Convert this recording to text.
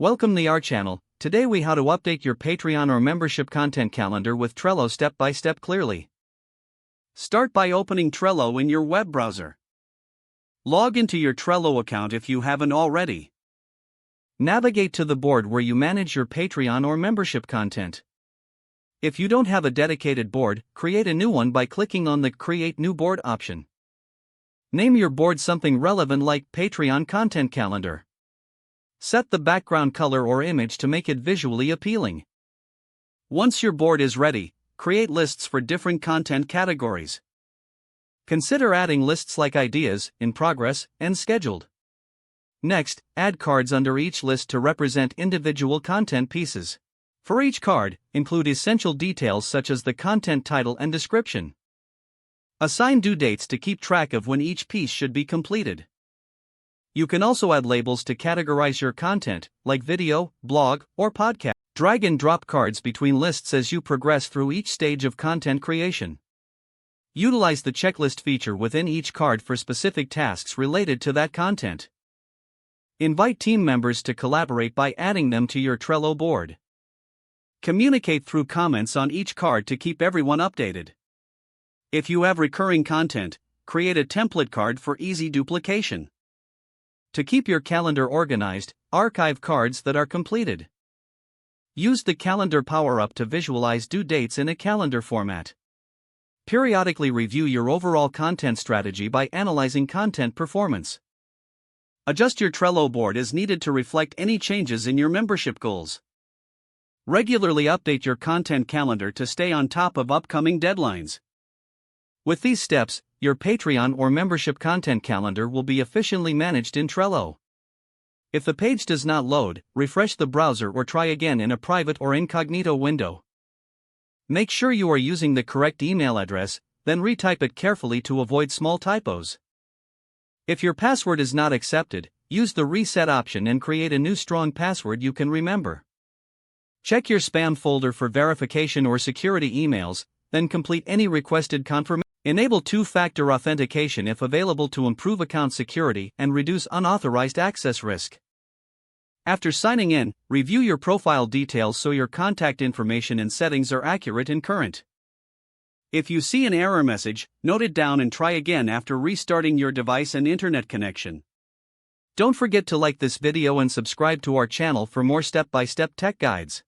Welcome to our channel. Today we how to update your Patreon or membership content calendar with Trello step by step clearly. Start by opening Trello in your web browser. Log into your Trello account if you haven't already. Navigate to the board where you manage your Patreon or membership content. If you don't have a dedicated board, create a new one by clicking on the Create New Board option. Name your board something relevant like Patreon Content Calendar. Set the background color or image to make it visually appealing. Once your board is ready, create lists for different content categories. Consider adding lists like Ideas, In Progress, and Scheduled. Next, add cards under each list to represent individual content pieces. For each card, include essential details such as the content title and description. Assign due dates to keep track of when each piece should be completed. You can also add labels to categorize your content, like video, blog, or podcast. Drag and drop cards between lists as you progress through each stage of content creation. Utilize the checklist feature within each card for specific tasks related to that content. Invite team members to collaborate by adding them to your Trello board. Communicate through comments on each card to keep everyone updated. If you have recurring content, create a template card for easy duplication. To keep your calendar organized, archive cards that are completed. Use the calendar power-up to visualize due dates in a calendar format. Periodically review your overall content strategy by analyzing content performance. Adjust your Trello board as needed to reflect any changes in your membership goals. Regularly update your content calendar to stay on top of upcoming deadlines. With these steps, your Patreon or membership content calendar will be efficiently managed in Trello. If the page does not load, refresh the browser or try again in a private or incognito window. Make sure you are using the correct email address, then retype it carefully to avoid small typos. If your password is not accepted, use the reset option and create a new strong password you can remember. Check your spam folder for verification or security emails, then complete any requested confirmation. Enable two-factor authentication if available to improve account security and reduce unauthorized access risk. After signing in, review your profile details so your contact information and settings are accurate and current. If you see an error message, note it down and try again after restarting your device and internet connection. Don't forget to like this video and subscribe to our channel for more step-by-step tech guides.